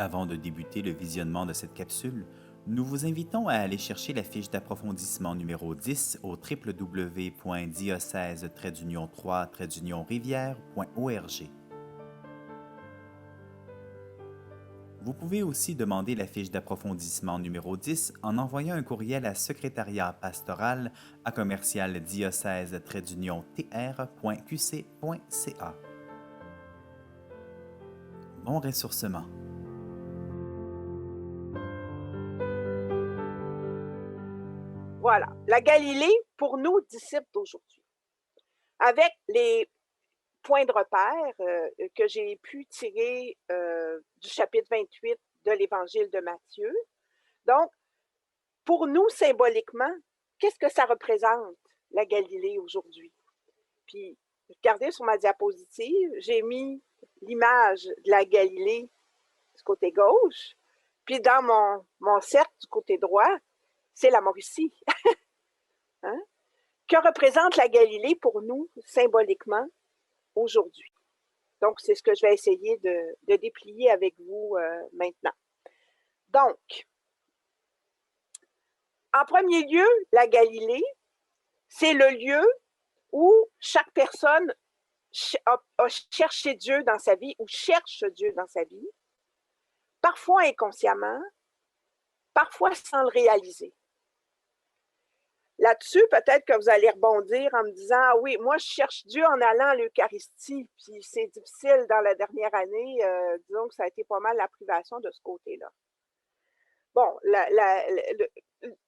Avant de débuter le visionnement de cette capsule, nous vous invitons à aller chercher la fiche d'approfondissement numéro 10 au www.diocèse-3-rivière.org. Vous pouvez aussi demander la fiche d'approfondissement numéro 10 en envoyant un courriel à secrétariat pastoral à commercial-diocèse-tr.qc.ca. Bon ressourcement. Voilà, la Galilée pour nous, disciples d'aujourd'hui. Avec les points de repère que j'ai pu tirer du chapitre 28 de l'Évangile de Matthieu. Donc, pour nous, symboliquement, qu'est-ce que ça représente, la Galilée aujourd'hui? Puis, regardez sur ma diapositive, j'ai mis l'image de la Galilée du côté gauche, puis dans mon cercle du côté droit, c'est la Mauricie. Hein? Que représente la Galilée pour nous, symboliquement, aujourd'hui? Donc, c'est ce que je vais essayer de déplier avec vous maintenant. Donc, en premier lieu, la Galilée, c'est le lieu où chaque personne a cherché Dieu dans sa vie ou cherche Dieu dans sa vie, parfois inconsciemment, parfois sans le réaliser. Là-dessus, peut-être que vous allez rebondir en me disant « Ah oui, moi, je cherche Dieu en allant à l'Eucharistie, puis c'est difficile dans la dernière année, disons que ça a été pas mal la privation de ce côté-là. » Bon,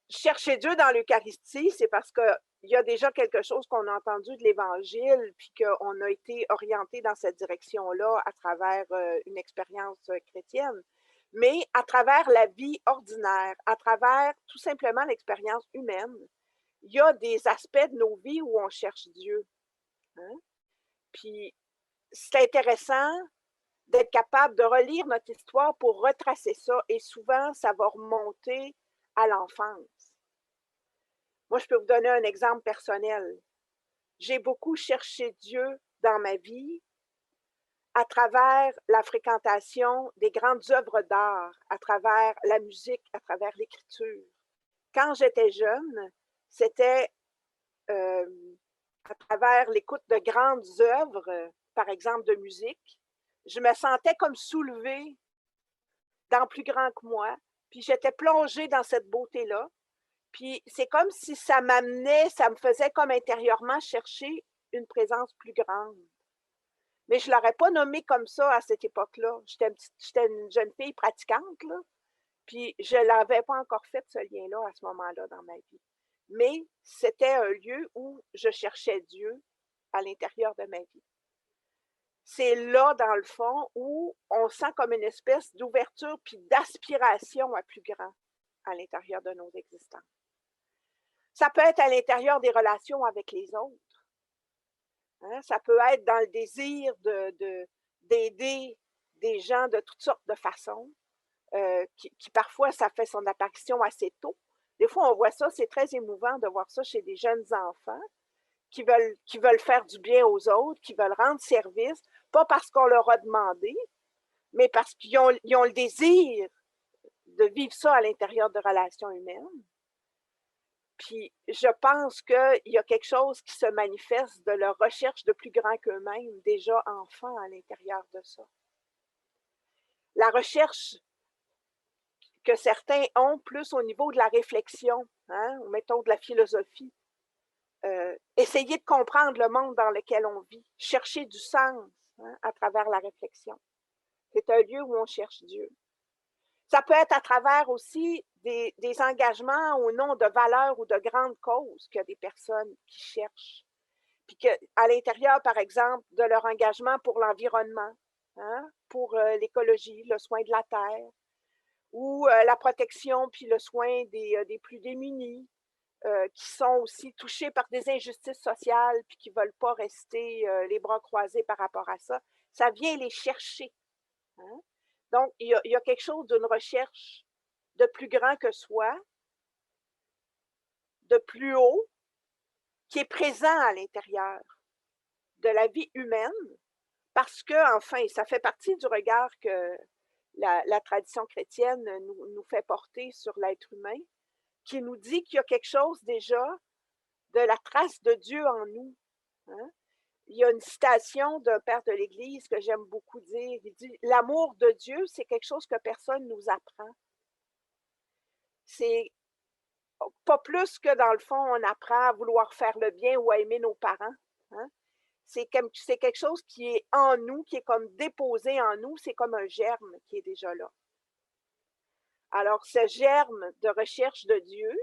chercher Dieu dans l'Eucharistie, c'est parce qu'il y a déjà quelque chose qu'on a entendu de l'Évangile, puis qu'on a été orienté dans cette direction-là à travers une expérience chrétienne, mais à travers la vie ordinaire, à travers tout simplement l'expérience humaine, il y a des aspects de nos vies où on cherche Dieu. Hein? Puis c'est intéressant d'être capable de relire notre histoire pour retracer ça, et souvent, ça va remonter à l'enfance. Moi, je peux vous donner un exemple personnel. J'ai beaucoup cherché Dieu dans ma vie à travers la fréquentation des grandes œuvres d'art, à travers la musique, à travers l'écriture. Quand j'étais jeune, c'était à travers l'écoute de grandes œuvres, par exemple de musique, je me sentais comme soulevée dans plus grand que moi, puis j'étais plongée dans cette beauté-là, puis c'est comme si ça m'amenait, ça me faisait comme intérieurement chercher une présence plus grande. Mais je ne l'aurais pas nommé comme ça à cette époque-là. J'étais une jeune fille pratiquante, là, puis je ne l'avais pas encore fait, ce lien-là, à ce moment-là dans ma vie. Mais c'était un lieu où je cherchais Dieu à l'intérieur de ma vie. C'est là, dans le fond, où on sent comme une espèce d'ouverture puis d'aspiration à plus grand à l'intérieur de nos existences. Ça peut être à l'intérieur des relations avec les autres. Hein? Ça peut être dans le désir d'aider des gens de toutes sortes de façons, qui parfois, ça fait son apparition assez tôt. Des fois, on voit ça, c'est très émouvant de voir ça chez des jeunes enfants qui veulent faire du bien aux autres, qui veulent rendre service, pas parce qu'on leur a demandé, mais parce qu'ils ont le désir de vivre ça à l'intérieur de relations humaines. Puis je pense qu'il y a quelque chose qui se manifeste de leur recherche de plus grand qu'eux-mêmes, déjà enfants à l'intérieur de ça. La recherche que certains ont plus au niveau de la réflexion, hein, ou mettons de la philosophie. Essayer de comprendre le monde dans lequel on vit, chercher du sens, hein, à travers la réflexion. C'est un lieu où on cherche Dieu. Ça peut être à travers aussi des engagements au nom de valeurs ou de grandes causes qu'il y a des personnes qui cherchent. Puis qu'à l'intérieur, par exemple, de leur engagement pour l'environnement, hein, pour l'écologie, le soin de la terre, ou la protection puis le soin des plus démunis, qui sont aussi touchés par des injustices sociales puis qui ne veulent pas rester les bras croisés par rapport à ça. Ça vient les chercher. Hein? Donc, il y a quelque chose d'une recherche de plus grand que soi, de plus haut, qui est présent à l'intérieur de la vie humaine, parce que, enfin, ça fait partie du regard que la tradition chrétienne nous fait porter sur l'être humain, qui nous dit qu'il y a quelque chose déjà de la trace de Dieu en nous. Hein? Il y a une citation d'un père de l'Église que j'aime beaucoup dire. Il dit: l'amour de Dieu, c'est quelque chose que personne nous apprend. C'est pas plus que dans le fond, on apprend à vouloir faire le bien ou à aimer nos parents. Hein? C'est quelque chose qui est en nous, qui est comme déposé en nous, c'est comme un germe qui est déjà là. Alors, ce germe de recherche de Dieu,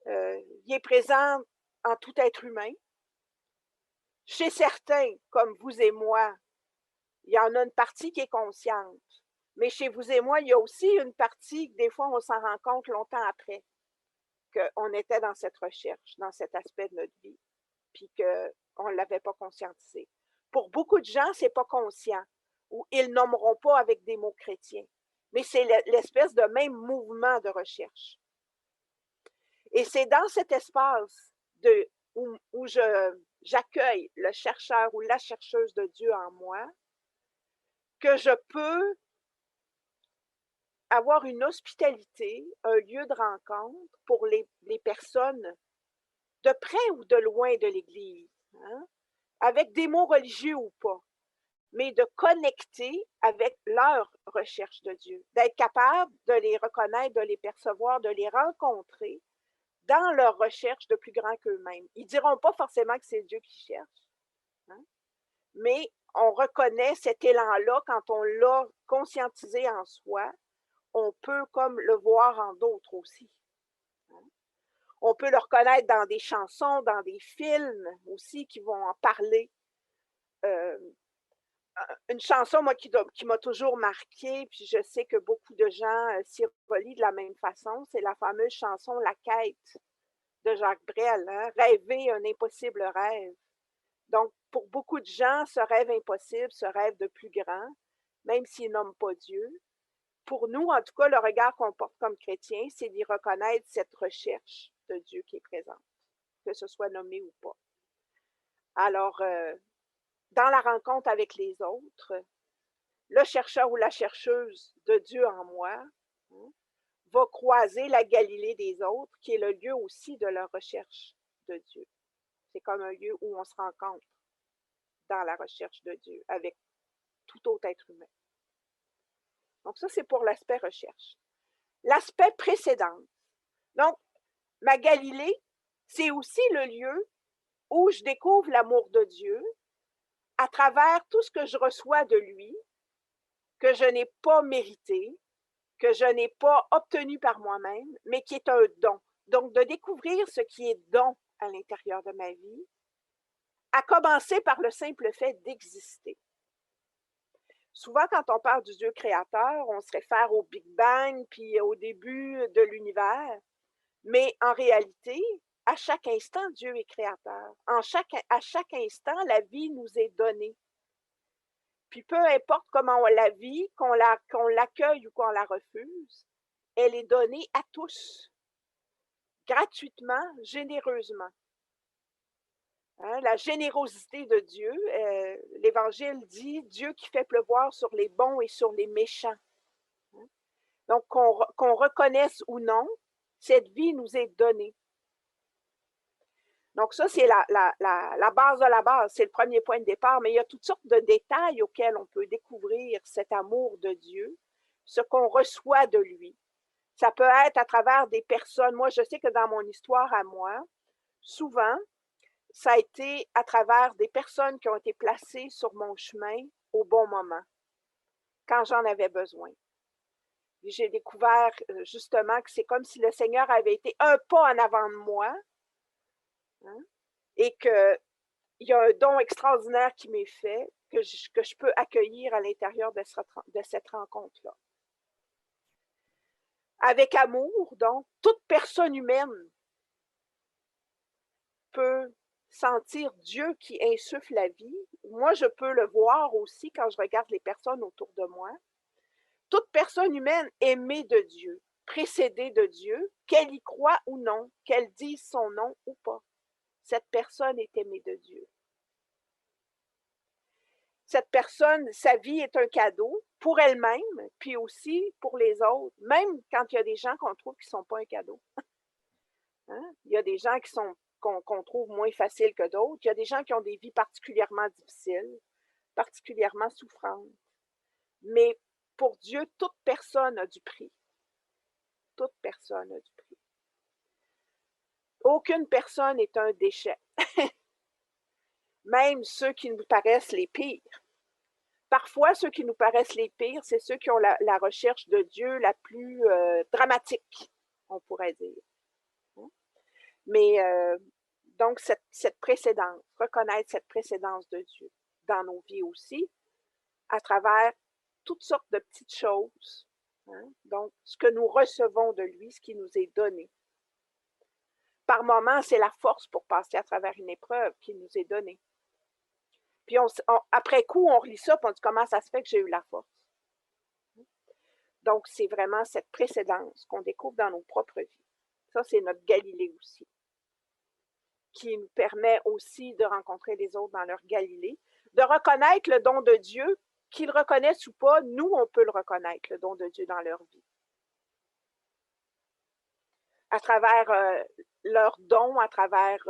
il est présent en tout être humain. Chez certains, comme vous et moi, il y en a une partie qui est consciente. Mais chez vous et moi, il y a aussi une partie que des fois, on s'en rend compte longtemps après qu'on était dans cette recherche, dans cet aspect de notre vie, puis qu'on ne l'avait pas conscientisé. Pour beaucoup de gens, ce n'est pas conscient, ou ils nommeront pas avec des mots chrétiens. Mais c'est l'espèce de même mouvement de recherche. Et c'est dans cet espace où j'accueille le chercheur ou la chercheuse de Dieu en moi que je peux avoir une hospitalité, un lieu de rencontre pour les personnes de près ou de loin de l'Église, hein, avec des mots religieux ou pas, mais de connecter avec leur recherche de Dieu, d'être capable de les reconnaître, de les percevoir, de les rencontrer dans leur recherche de plus grand qu'eux-mêmes. Ils ne diront pas forcément que c'est Dieu qui cherche, hein, mais on reconnaît cet élan-là quand on l'a conscientisé en soi. On peut comme le voir en d'autres aussi. Hein. On peut le reconnaître dans des chansons, dans des films aussi qui vont en parler. Une chanson, moi, qui m'a toujours marquée, puis je sais que beaucoup de gens s'y relient de la même façon, c'est la fameuse chanson « La quête » de Jacques Brel, hein? Rêver un impossible rêve. Donc, pour beaucoup de gens, ce rêve impossible, ce rêve de plus grand, même s'ils nomment pas Dieu, pour nous, en tout cas, le regard qu'on porte comme chrétien, c'est d'y reconnaître cette recherche de Dieu qui est présente, que ce soit nommé ou pas. Alors, dans la rencontre avec les autres, le chercheur ou la chercheuse de Dieu en moi, hein, va croiser la Galilée des autres, qui est le lieu aussi de leur recherche de Dieu. C'est comme un lieu où on se rencontre dans la recherche de Dieu avec tout autre être humain. Donc ça, c'est pour l'aspect recherche. L'aspect précédent. Donc, ma Galilée, c'est aussi le lieu où je découvre l'amour de Dieu à travers tout ce que je reçois de lui, que je n'ai pas mérité, que je n'ai pas obtenu par moi-même, mais qui est un don. Donc, de découvrir ce qui est don à l'intérieur de ma vie, à commencer par le simple fait d'exister. Souvent, quand on parle du Dieu créateur, on se réfère au Big Bang, puis au début de l'univers, mais en réalité, à chaque instant, Dieu est créateur. À chaque instant, la vie nous est donnée. Puis peu importe comment on la vit, qu'on l'accueille ou qu'on la refuse, elle est donnée à tous, gratuitement, généreusement. Hein, la générosité de Dieu, l'Évangile dit « Dieu qui fait pleuvoir sur les bons et sur les méchants ». Hein? Donc, qu'on reconnaisse ou non, cette vie nous est donnée. Donc ça, c'est la base de la base, c'est le premier point de départ, mais il y a toutes sortes de détails auxquels on peut découvrir cet amour de Dieu, ce qu'on reçoit de lui. Ça peut être à travers des personnes. Moi, je sais que dans mon histoire à moi, souvent, ça a été à travers des personnes qui ont été placées sur mon chemin au bon moment, quand j'en avais besoin. J'ai découvert justement que c'est comme si le Seigneur avait été un pas en avant de moi, hein, et qu'il y a un don extraordinaire qui m'est fait, que je peux accueillir à l'intérieur de cette rencontre-là. Avec amour, donc, toute personne humaine peut sentir Dieu qui insuffle la vie. Moi, je peux le voir aussi quand je regarde les personnes autour de moi. Toute personne humaine aimée de Dieu, précédée de Dieu, qu'elle y croit ou non, qu'elle dise son nom ou pas, cette personne est aimée de Dieu. cette personne, sa vie est un cadeau pour elle-même, puis aussi pour les autres, même quand il y a des gens qu'on trouve qui ne sont pas un cadeau. Hein? Il y a des gens qu'on trouve moins faciles que d'autres. Il y a des gens qui ont des vies particulièrement difficiles, particulièrement souffrantes. Mais pour Dieu, toute personne a du prix. Toute personne a du prix. Aucune personne n'est un déchet. Même ceux qui nous paraissent les pires. Parfois, ceux qui nous paraissent les pires, c'est ceux qui ont la recherche de Dieu la plus dramatique, on pourrait dire. Mais donc, cette précédence, reconnaître cette précédence de Dieu dans nos vies aussi, à travers toutes sortes de petites choses. Hein? Donc, ce que nous recevons de lui, ce qui nous est donné. Par moments, c'est la force pour passer à travers une épreuve qui nous est donnée. Puis après coup, on relit ça, puis on dit comment ça se fait que j'ai eu la force. Donc, c'est vraiment cette précédence qu'on découvre dans nos propres vies. Ça, c'est notre Galilée aussi, qui nous permet aussi de rencontrer les autres dans leur Galilée, de reconnaître le don de Dieu, qu'ils le reconnaissent ou pas, nous, on peut le reconnaître, le don de Dieu dans leur vie. À travers leurs dons, à travers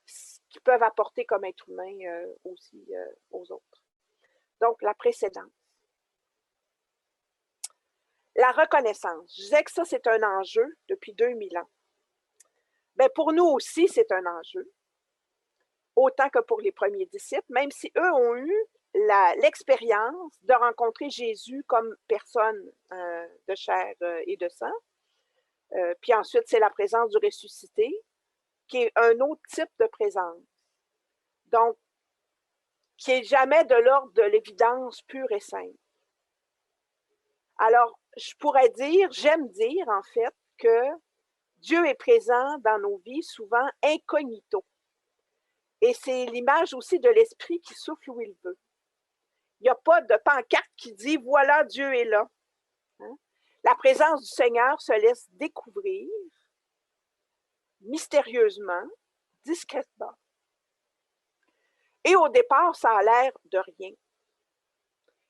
ce qu'ils peuvent apporter comme être humain aussi aux autres. Donc, la précédence. La reconnaissance. Je disais que ça, c'est un enjeu depuis 2000 ans. Bien, pour nous aussi, c'est un enjeu, autant que pour les premiers disciples, même si eux ont eu l'expérience de rencontrer Jésus comme personne de chair et de sang. Puis ensuite, c'est la présence du ressuscité, qui est un autre type de présence. Donc, qui n'est jamais de l'ordre de l'évidence pure et simple. Alors, je pourrais dire, j'aime dire en fait, que Dieu est présent dans nos vies souvent incognito. Et c'est l'image aussi de l'esprit qui souffle où il veut. Il n'y a pas de pancarte qui dit « voilà, Dieu est là ». Hein? La présence du Seigneur se laisse découvrir mystérieusement, discrètement. Et au départ, ça a l'air de rien.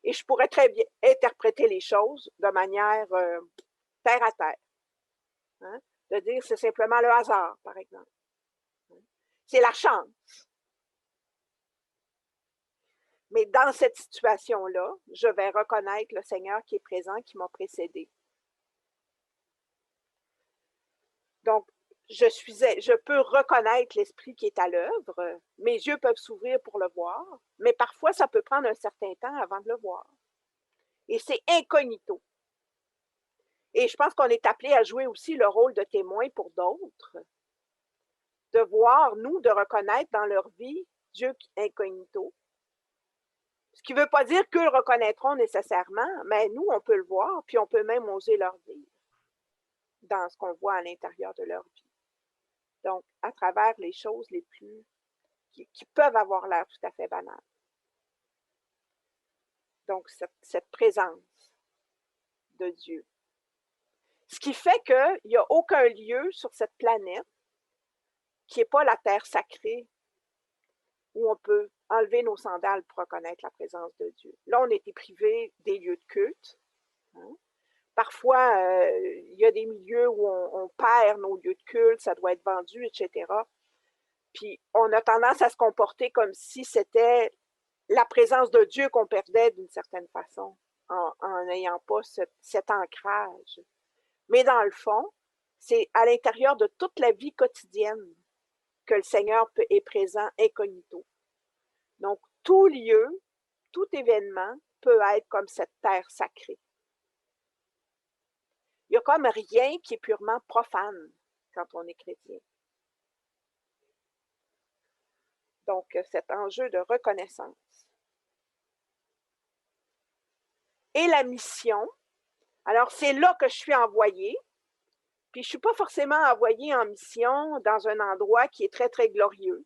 Et je pourrais très bien interpréter les choses de manière terre à terre. Hein? De dire c'est simplement le hasard, par exemple. C'est la chance. Mais dans cette situation-là, je vais reconnaître le Seigneur qui est présent, qui m'a précédé. Donc, je peux reconnaître l'esprit qui est à l'œuvre. Mes yeux peuvent s'ouvrir pour le voir, mais parfois, ça peut prendre un certain temps avant de le voir. Et c'est incognito. Et je pense qu'on est appelé à jouer aussi le rôle de témoin pour d'autres, de voir, nous, de reconnaître dans leur vie Dieu incognito. Ce qui ne veut pas dire qu'eux le reconnaîtront nécessairement, mais nous, on peut le voir, puis on peut même oser leur dire dans ce qu'on voit à l'intérieur de leur vie. Donc, à travers les choses les plus qui peuvent avoir l'air tout à fait banales. Donc, cette présence de Dieu. Ce qui fait qu'il n'y a aucun lieu sur cette planète qui n'est pas la terre sacrée où on peut enlever nos sandales pour reconnaître la présence de Dieu. Là, on a été privé des lieux de culte. Hein? Parfois, il y a des milieux où on perd nos lieux de culte, ça doit être vendu, etc. Puis, on a tendance à se comporter comme si c'était la présence de Dieu qu'on perdait d'une certaine façon, en n'ayant pas cet ancrage. Mais dans le fond, c'est à l'intérieur de toute la vie quotidienne que le Seigneur est présent incognito. Donc, tout lieu, tout événement peut être comme cette terre sacrée. Il n'y a comme rien qui est purement profane quand on est chrétien. Donc, cet enjeu de reconnaissance. Et la mission, alors c'est là que je suis envoyée, puis je ne suis pas forcément envoyée en mission dans un endroit qui est très, très glorieux.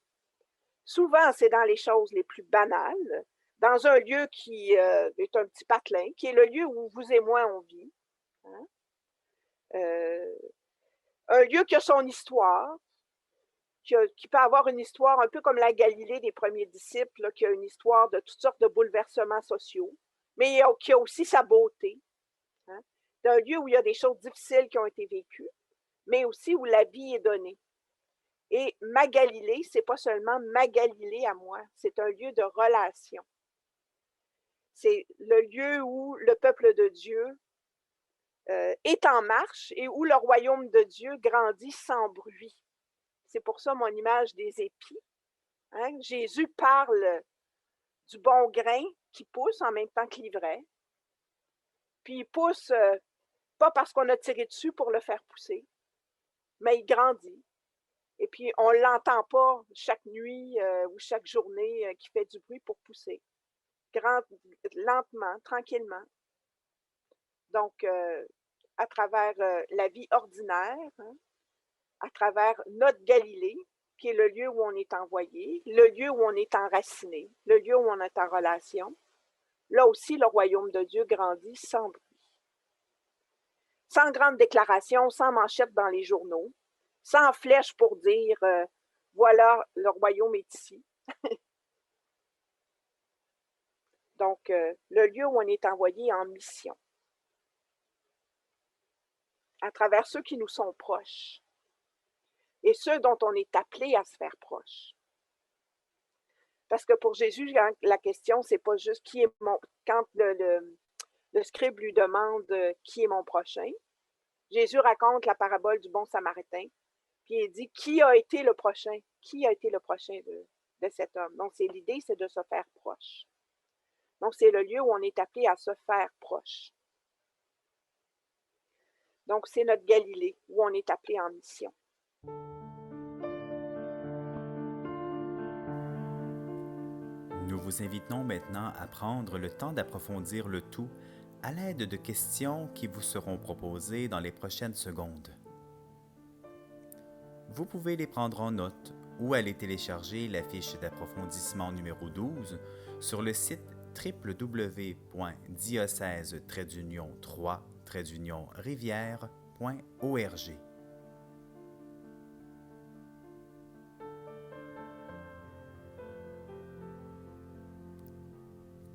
Souvent, c'est dans les choses les plus banales, dans un lieu qui est un petit patelin, qui est le lieu où vous et moi, on vit. Hein? Un lieu qui a son histoire, qui peut avoir une histoire un peu comme la Galilée des premiers disciples, là, qui a une histoire de toutes sortes de bouleversements sociaux, mais qui a aussi sa beauté. Hein? C'est un lieu où il y a des choses difficiles qui ont été vécues, mais aussi où la vie est donnée. Et ma Galilée, c'est pas seulement ma Galilée à moi, c'est un lieu de relation. C'est le lieu où le peuple de Dieu est en marche et où le royaume de Dieu grandit sans bruit. C'est pour ça mon image des épis. Hein? Jésus parle du bon grain qui pousse en même temps que l'ivraie. Puis il pousse pas parce qu'on a tiré dessus pour le faire pousser, mais il grandit. Et puis on ne l'entend pas chaque nuit ou chaque journée qui fait du bruit pour pousser. Lentement, tranquillement. Donc, à travers la vie ordinaire, hein, à travers notre Galilée, qui est le lieu où on est envoyé, le lieu où on est enraciné, le lieu où on est en relation. Là aussi, le royaume de Dieu grandit sans bruit. Sans grande déclaration, sans manchette dans les journaux, sans flèche pour dire voilà, le royaume est ici. Donc, le lieu où on est envoyé en mission, à travers ceux qui nous sont proches et ceux dont on est appelé à se faire proche. Parce que pour Jésus, la question, c'est pas juste qui est mon. Quand le scribe lui demande qui est mon prochain, Jésus raconte la parabole du bon samaritain, puis il dit qui a été le prochain? Qui a été le prochain de cet homme? Donc, l'idée, c'est de se faire proche. Donc, c'est le lieu où on est appelé à se faire proche. Donc, c'est notre Galilée, où on est appelé en mission. Nous vous invitons maintenant à prendre le temps d'approfondir le tout à l'aide de questions qui vous seront proposées dans les prochaines secondes. Vous pouvez les prendre en note ou aller télécharger la fiche d'approfondissement numéro 12 sur le site www.diocèse-3-rivière.org.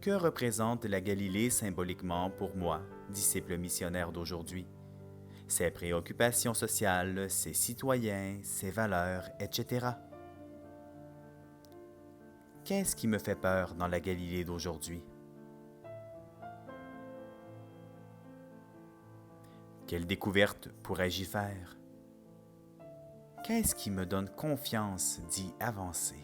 Que représente la Galilée symboliquement pour moi, disciple missionnaire d'aujourd'hui? Ses préoccupations sociales, ses citoyens, ses valeurs, etc. Qu'est-ce qui me fait peur dans la Galilée d'aujourd'hui? Quelle découverte pourrais-je y faire? Qu'est-ce qui me donne confiance d'y avancer?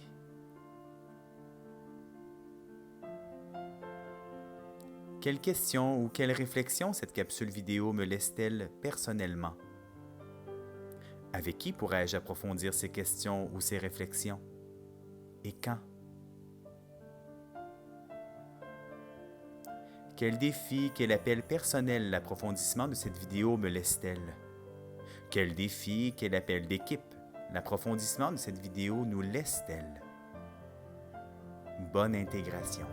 Quelles questions ou quelles réflexions cette capsule vidéo me laisse-t-elle personnellement? Avec qui pourrais-je approfondir ces questions ou ces réflexions? Et quand? Quel défi, quel appel personnel l'approfondissement de cette vidéo me laisse-t-elle? Quel défi, quel appel d'équipe l'approfondissement de cette vidéo nous laisse-t-elle? Bonne intégration.